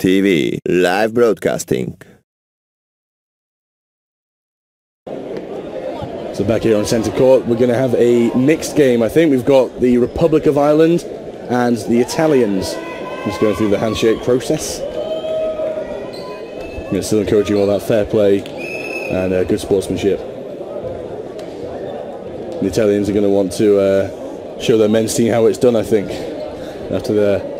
TV, live broadcasting. So back here on centre court, we're going to have a mixed game. I think we've got the Republic of Ireland and the Italians. Just going through the handshake process. I'm still encouraging all that fair play and good sportsmanship. The Italians are going to want to show their men's team how it's done, I think, after their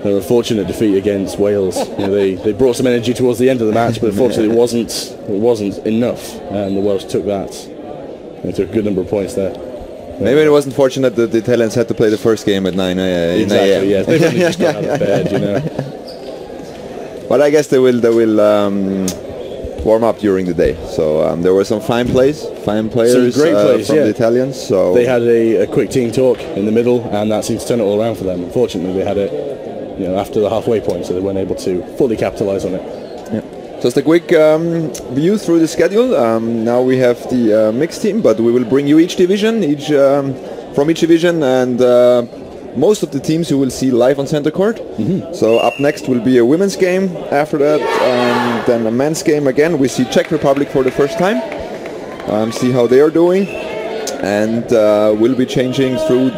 unfortunate defeat against Wales. You know, they brought some energy towards the end of the match, but unfortunately it wasn't enough, and the Welsh took that. They took a good number of points there. Maybe it wasn't fortunate that the Italians had to play the first game at 9 a.m. Exactly, yes. They've only just got out of bed, you know. But I guess they will warm up during the day. So there were some fine players from the Italians. So they had a quick team talk in the middle, and that seemed to turn it all around for them. Unfortunately, they had it, after the halfway point, so they weren't able to fully capitalise on it. Yeah. Just a quick view through the schedule. Now we have the mixed team, but we will bring you each division, from each division, and most of the teams you will see live on center court. Mm-hmm. So up next will be a women's game. After that, then a men's game again. We see Czech Republic for the first time. See how they are doing, and we'll be changing through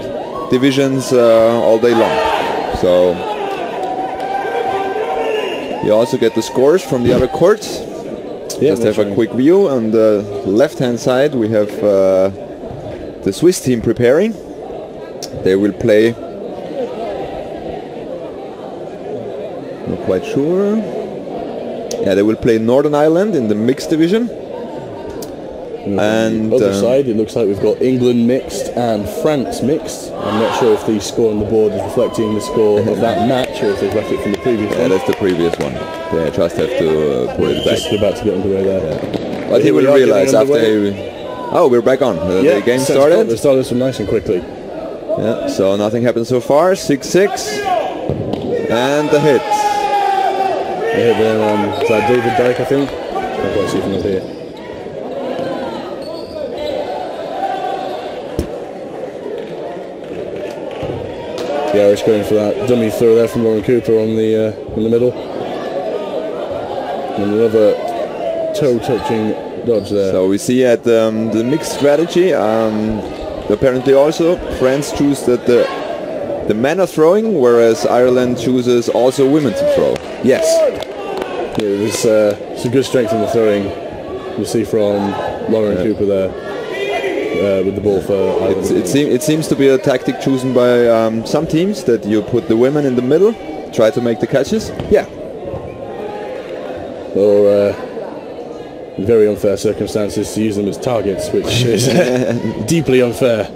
divisions all day long. So you also get the scores from the other courts. Yeah, just have a quick view. On the left-hand side, we have the Swiss team preparing. They will play. Not quite sure. Yeah, they will play Northern Ireland in the mixed division. And on the other side, it looks like we've got England mixed and France mixed. I'm not sure if the score on the board is reflecting the score of that match, or if they've left it from the previous one. Yeah, that's the previous one. They just have to put it back. Just about to get underway there. Yeah. But he will realize after oh, we're back on. The game started. They started so nice and quickly. Yeah, so nothing happened so far. 6-6. And the hit. They hit there is that David Dyke, I think? I've got to see from up here. The Irish going for that dummy throw there from Lauren Cooper on the in the middle. And another toe-touching dodge there. So we see at the mixed strategy, apparently also France choose that the men are throwing, whereas Ireland chooses also women to throw. Yes. Yeah, there's some good strength in the throwing. You see from Lauren Cooper there. With the ball for Ireland. It seems to be a tactic chosen by some teams, that you put the women in the middle, try to make the catches. Yeah. Or in very unfair circumstances to use them as targets, which is deeply unfair.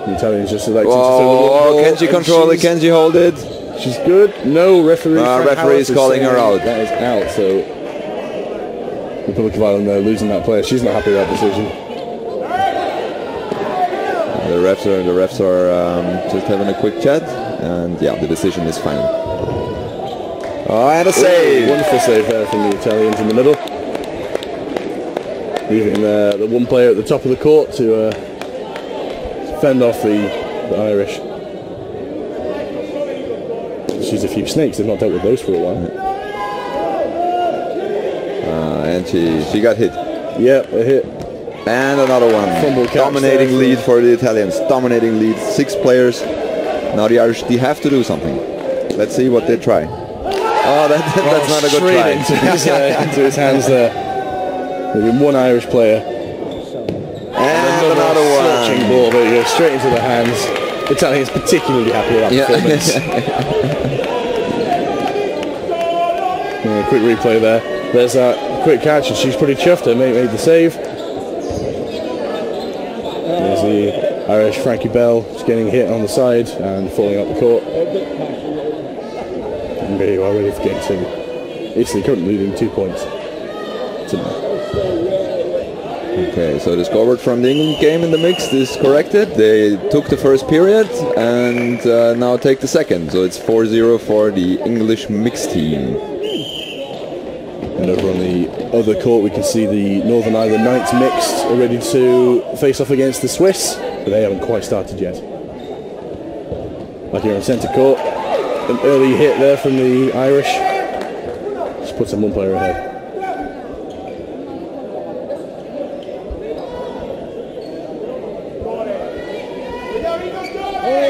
The Italians just elected to throw the ball. Can she control it? Can she hold it? She's good. No referee. Referee is calling her out. That is out. So Republic of Ireland losing that player. She's not happy with that decision. The refs are just having a quick chat, and yeah, the decision is final. Oh, and a save! Wonderful save there from the Italians in the middle, leaving the one player at the top of the court to fend off the Irish. She's a few snakes. They've not dealt with those for a while. And she got hit. Yeah, a hit. And another one. Dominating lead for the Italians. Dominating lead. 6 players. Now the Irish, they have to do something. Let's see what they try. Oh, that's not a good try. Into his hands there. Maybe one Irish player. And another one. Searching ball, but it goes straight into the hands. The Italians particularly happy with that performance. Quick replay there. There's that quick catch, and she's pretty chuffed. Her mate made the save. There's the Irish Frankie Bell just getting hit on the side and falling up the court. And very well ready for game 2. Italy currently leading 2 points. Okay, so the scoreboard from the England game in the mixed is corrected. They took the first period and now take the second. So it's 4-0 for the English mixed team. And over on the other court we can see the Northern Ireland Knights mixed are ready to face off against the Swiss, but they haven't quite started yet. Back here in centre court. An early hit there from the Irish. Just puts them one player ahead.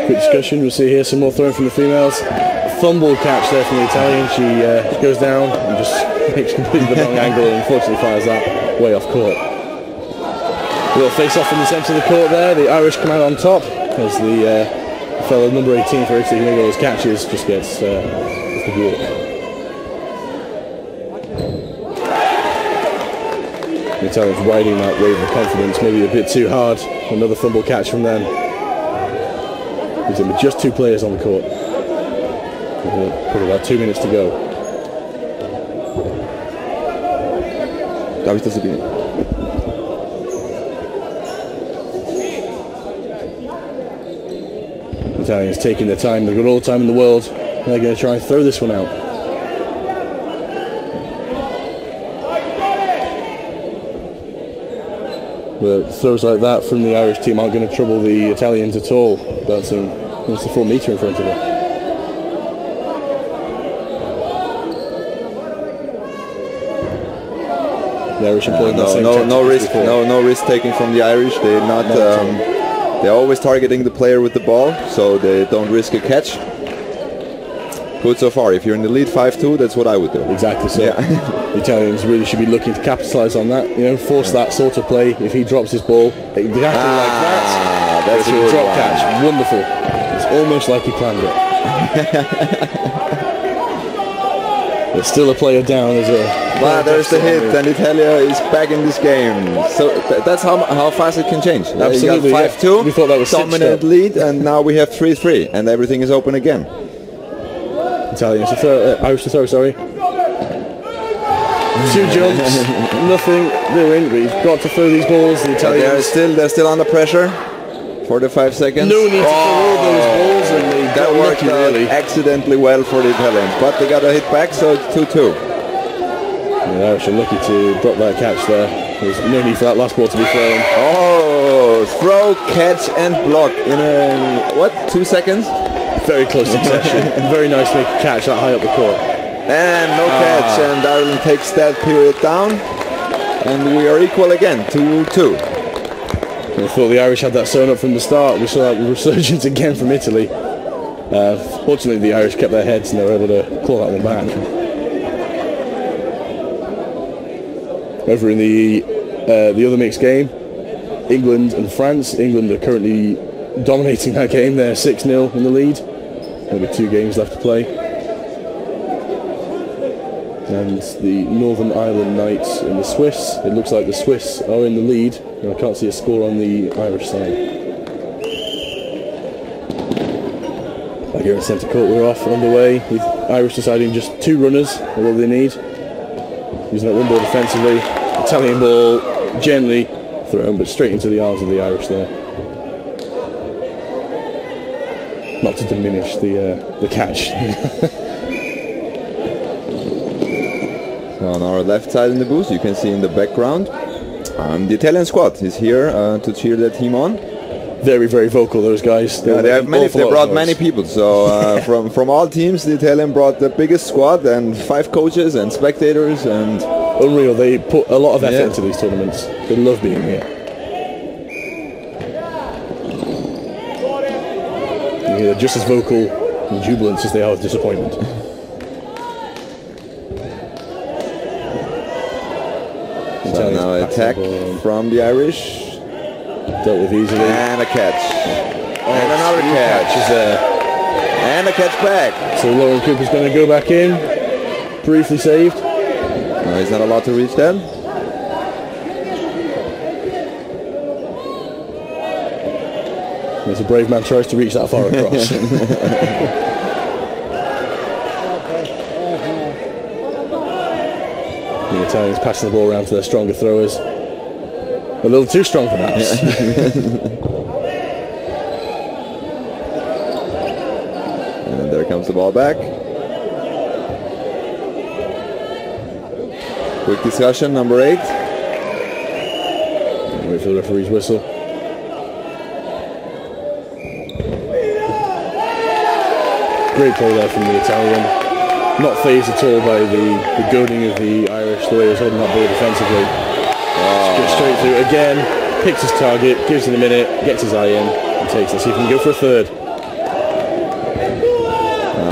Quick discussion, we'll see here some more throwing from the females. A fumble catch there from the Italian. She goes down and just makes completely the wrong angle and unfortunately fires that way off court. A little face off in the centre of the court there. The Irish come out on top as the fellow number 18 for Italy who made all those catches just gets the walk. The Italians riding that wave of confidence, maybe a bit too hard. Another fumble catch from them. With just two players on the court. Probably about 2 minutes to go. Italians taking their time. They've got all the time in the world. They're going to try and throw this one out. But throws like that from the Irish team aren't going to trouble the Italians at all. That's the full meter in front of them. The Irish are playing no risk taking from the Irish. They're not. They're always targeting the player with the ball, so they don't risk a catch. Good so far. If you're in the lead 5-2, that's what I would do. Exactly so. Yeah. The Italians really should be looking to capitalise on that. You know, force that sort of play. If he drops his ball, exactly like that. That's a drop catch. Wonderful. It's almost like he planned it. There's still a player down. There's the hit, and Italia is back in this game. So that's how fast it can change. Absolutely. 5-2. We thought that was dominant lead, and now we have 3-3, and everything is open again. Italians to throw, Irish to throw, sorry. 2 jumps, nothing doing. We've got to throw these balls. The Italians they're still under pressure for the 5 seconds. No need to throw all those balls, and they that worked really accidentally well for the Italians, but they got a hit back, so it's 2-2. The Irish are lucky to drop that catch there. There's no need for that last ball to be thrown. Oh, throw, catch, and block in 2 seconds? Very close succession. Very nice to make a catch that high up the court. And no catch, and Ireland takes that period down. And we are equal again, 2-2. I thought the Irish had that sewn up from the start. We saw that resurgence again from Italy. Fortunately, the Irish kept their heads and they were able to claw that one back. Over in the other mixed game, England and France. England are currently dominating that game. They're 6-0 in the lead. Only 2 games left to play. And the Northern Ireland Knights and the Swiss. It looks like the Swiss are in the lead. And I can't see a score on the Irish side. Back here in centre court, we're off underway with Irish deciding just 2 runners are what they need. Using that one ball defensively. Italian ball gently thrown, but straight into the arms of the Irish there. Not to diminish the catch. On our left side in the booth, you can see in the background, the Italian squad is here to cheer their team on. Very, very vocal, those guys. They brought many people. So from all teams, the Italian brought the biggest squad and 5 coaches and spectators and. Unreal. They put a lot of effort into these tournaments. They love being here. They're just as vocal and jubilant as they are with disappointment. So now attack from the Irish. Dealt with easily. And a catch. And another catch is there. And a catch back. So Lauren Cooper's going to go back in. Briefly saved. No, he's not allowed to reach that. There's a brave man tries to reach that far across. The Italians passing the ball around to their stronger throwers. A little too strong perhaps. And there comes the ball back. Quick discussion, number 8. Wait for the referee's whistle. Great play there from the Italian. Not phased at all by the goading of the Irish, the way he was holding that ball defensively. Gets straight through again, picks his target, gives it a minute, gets his eye in, and takes it. See if he can go for a third.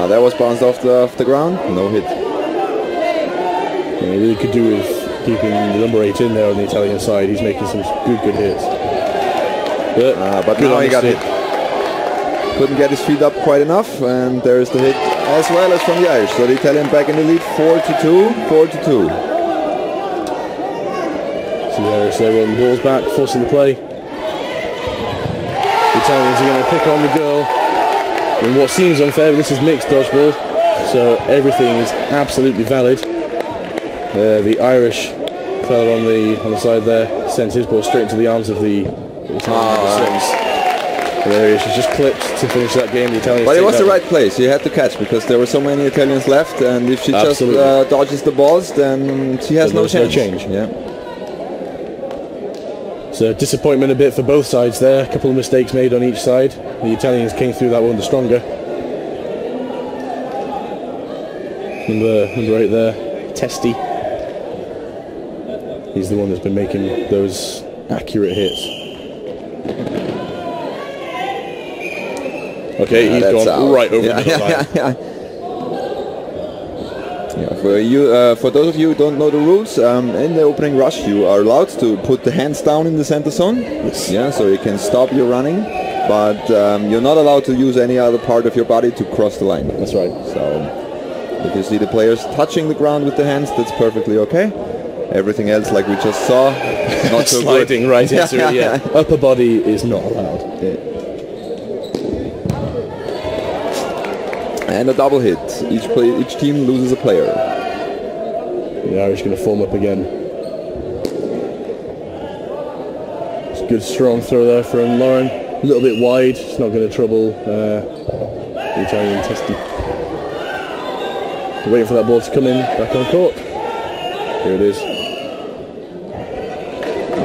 That was bounced off the ground, no hit. Yeah, he really could do with keeping the number 8 in there on the Italian side. He's making some good hits. But now he got hit. Couldn't get his feet up quite enough, and there's the hit as well as from the Irish. So the Italian back in the lead, 4-2, 4-2. So the Irish, they run the balls back, forcing the play. The Italians are going to pick on the girl. In what seems unfair, but this is mixed dodgeball, so everything is absolutely valid. The Irish fella on the side there sends his ball straight into the arms of the Italian. There he is, she's just clipped to finish that game. The Italians. But it was the right place. He had to catch because there were so many Italians left, and if she just dodges the balls, then she has no chance. Yeah. So disappointment a bit for both sides there. A couple of mistakes made on each side. The Italians came through that one the stronger. Number 8 there, Testi. He's the one that's been making those accurate hits. Okay, he's gone right over the line. For those of you who don't know the rules, in the opening rush you are allowed to put the hands down in the center zone. Yes. Yeah, so you can stop your running, but you're not allowed to use any other part of your body to cross the line. That's right. So if you see the players touching the ground with the hands, that's perfectly okay. Everything else, like we just saw, not so sliding good. right into it. Yeah, upper body is not allowed. Yeah. And a double hit. Each team loses a player. The Irish going to form up again. It's a good strong throw there from Lauren. A little bit wide. It's not going to trouble the Italian Testi. Waiting for that ball to come in back on court. Here it is.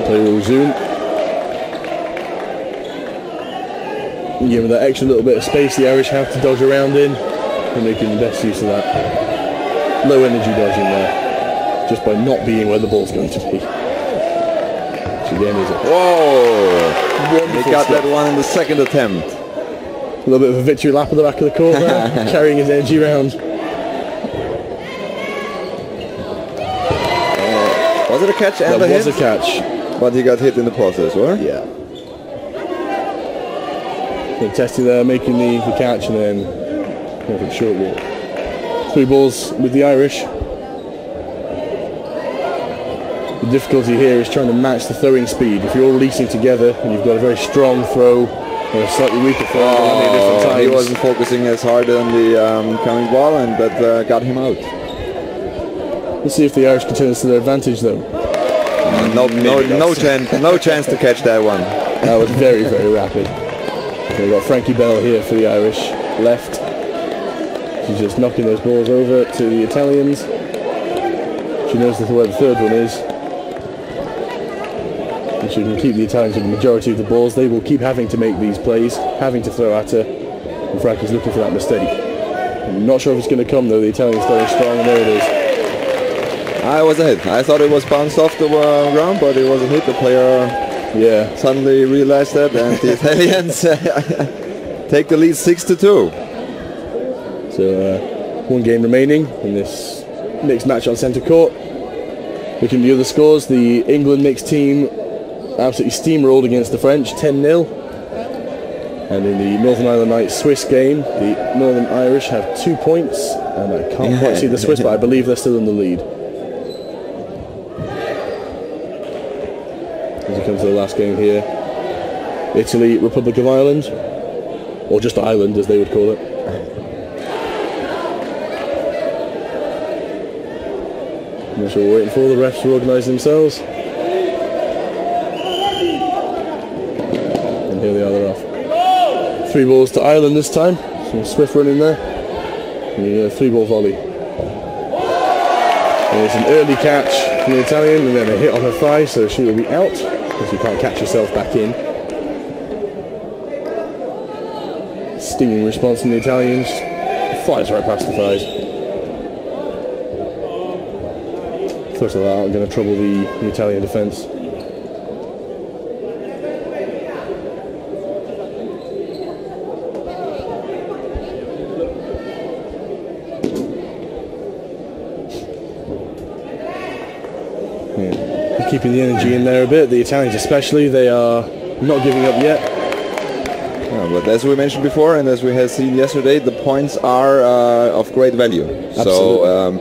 Play will resume. Give them that extra little bit of space the Irish have to dodge around in. And making the best use of that. Low energy dodging there. Just by not being where the ball's going to be. Which again is a he got that one in the second attempt. A little bit of a victory lap at the back of the court there. Carrying his energy around. Was it a catch and a hit? That was a catch. But he got hit in the process, or? Yeah. Testi there making the catch and then short ball. 3 balls with the Irish. The difficulty here is trying to match the throwing speed. If you're all releasing together and you've got a very strong throw or a slightly weaker throw, he wasn't focusing as hard on the coming ball, and that got him out. Let's see if the Irish can turn this to their advantage, though. No chance to catch that one. That was very, very rapid. So we've got Frankie Bell here for the Irish, left. She's just knocking those balls over to the Italians. She knows where the third one is. And she can keep the Italians with the majority of the balls. They will keep having to make these plays, having to throw at her. And Frankie's looking for that mistake. I'm not sure if it's going to come, though. The Italians starting strong, and there it is. I was a hit. I thought it was bounced off the ground, but it was a hit. The player suddenly realized that, and the Italians take the lead 6-2. So 1 game remaining in this mixed match on centre court. Looking at the other scores, the England mixed team absolutely steamrolled against the French, 10-0. And in the Northern Ireland Knights Swiss game, the Northern Irish have 2 points, and I can't quite see the Swiss, but I believe they're still in the lead. As it comes to the last game here, Italy, Republic of Ireland, or just Ireland as they would call it. So we're waiting for the refs to organise themselves. And here they are, they're off. 3 balls to Ireland this time. Some swift running there. And a 3-ball volley. And it's an early catch from the Italian, and then a hit on her thigh, so she will be out, because you can't catch yourself back in. Stinging response from the Italians. flies right past the thighs. First of all, I'm going to trouble the Italian defence. Keeping the energy in there a bit. The Italians especially, they are not giving up yet. But as we mentioned before, and as we have seen yesterday, the points are of great value. Absolutely. So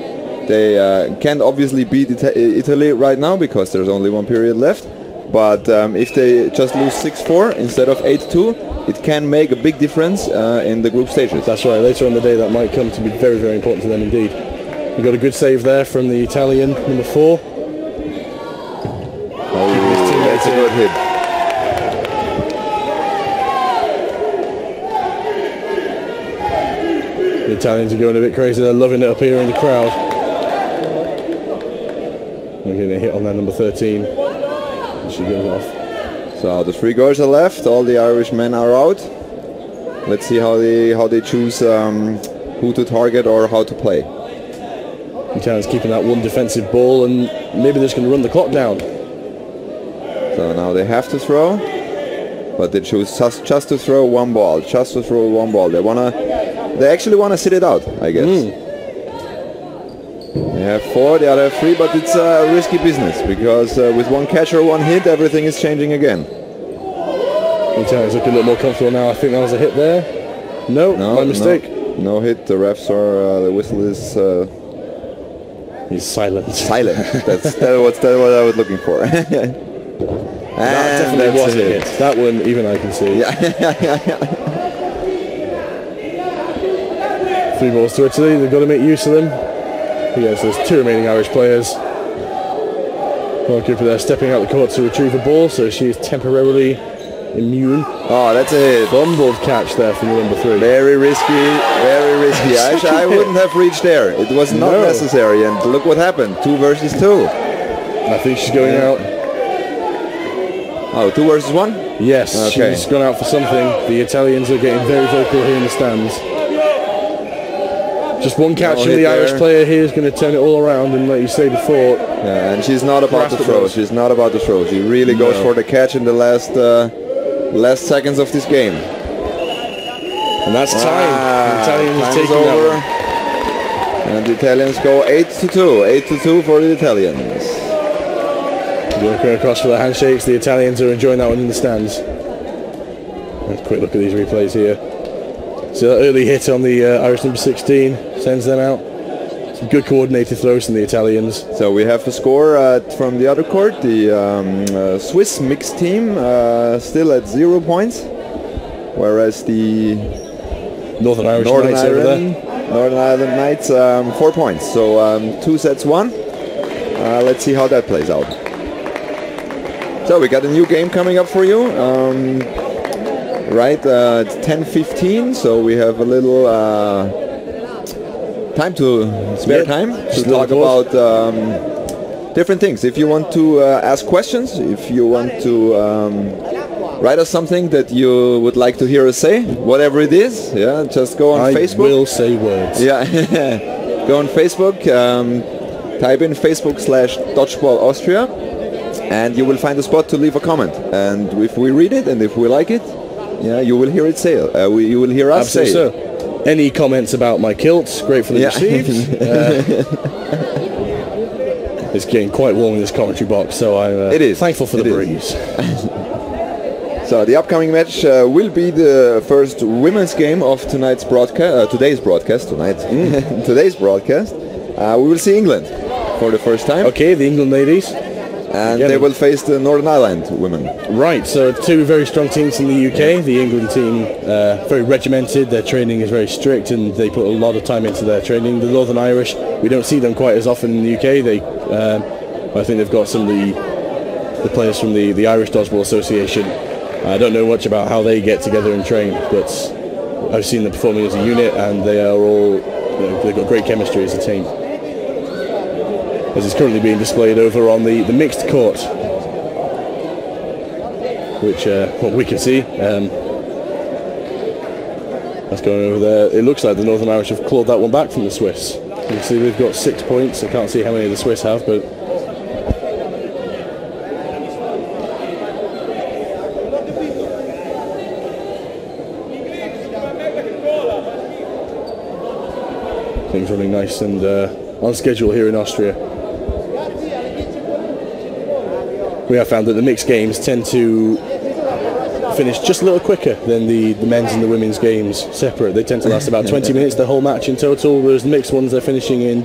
they can't obviously beat Italy right now because there's only one period left. But if they just lose 6-4 instead of 8-2, it can make a big difference in the group stages. That's right. Later on the day, that might come to be very, very important to them indeed. We got a good save there from the Italian, number 4. That's a good hit. The Italians are going a bit crazy. They're loving it up here in the crowd. They're getting a hit on that number 13. She goes off. So the 3 girls are left. All the Irish men are out. Let's see how they choose who to target or how to play. The Italians keeping that one defensive ball, and maybe they're just going to run the clock down. So now they have to throw, but they choose just to throw one ball. Just to throw one ball. They actually wanna sit it out, I guess. They have 4, the other have 3, but it's a risky business because with one catch or one hit, everything is changing again. The Italians look a little more comfortable now. I think that was a hit there. No, my mistake. No hit. The refs are the whistle is. He's silent. Silent. That's what I was looking for. That definitely was a hit. That one, even I can see. Yeah. 3 balls to Italy. They've got to make use of them. Yes, there's 2 remaining Irish players. One keeper there stepping out the court to retrieve the ball, so she is temporarily immune. Oh, that's a hit. Fumbled catch there from number 3. Very risky, very risky. I wouldn't have reached there. It was not necessary, and look what happened. 2 versus 2. I think she's going out. Oh, 2 versus 1? Yes, okay. She's gone out for something. The Italians are getting very vocal here in the stands. Just one catch from the Irish player here is going to turn it all around, and like you say before... Yeah, and she's not about to throw. She's not about to throw. She really goes for the catch in the last seconds of this game. And that's time. The Italians are taking over. And the Italians go 8-2. 8-2 for the Italians. Going across for the handshakes. The Italians are enjoying that one in the stands. A quick look at these replays here. So that early hit on the Irish number 16 sends them out. Some good coordinated throws from the Italians. So we have a score from the other court. The Swiss mixed team still at 0 points, whereas the Northern Irish Knights 4 points. So 2 sets won. Let's see how that plays out. So we got a new game coming up for you. Right, it's 10:15, so we have a little time to talk about different things. If you want to ask questions, if you want to write us something that you would like to hear us say, whatever it is, yeah, just go on Facebook. I will say words. Yeah, go on Facebook, type in Facebook/Dodgeball Austria, and you will find a spot to leave a comment. And if we read it and if we like it, yeah, you will hear it say. You will hear us say. So. Any comments about my kilts? Gratefully received. It's getting quite warm in this commentary box, so I'm thankful for the breeze. So the upcoming match will be the first women's game of tonight's broadcast. Today's broadcast. Today's broadcast. We will see England for the first time. Okay, the England ladies. And they will face the Northern Ireland women. Right, so 2 very strong teams in the UK. The England team, very regimented, their training is very strict and they put a lot of time into their training. The Northern Irish, we don't see them quite as often in the UK. I think they've got some of the players from the Irish Dodgeball Association. I don't know much about how they get together and train, but I've seen them performing as a unit and they are all, they've got great chemistry as a team. As it's currently being displayed over on the mixed court, which what we can see. That's going over there. It looks like the Northern Irish have clawed that one back from the Swiss. You can see they've got 6 points. I can't see how many the Swiss have, but things running nice and on schedule here in Austria. We have found that the mixed games tend to finish just a little quicker than the men's and the women's games separate. They tend to last about 20 minutes, the whole match in total, whereas the mixed ones they're finishing in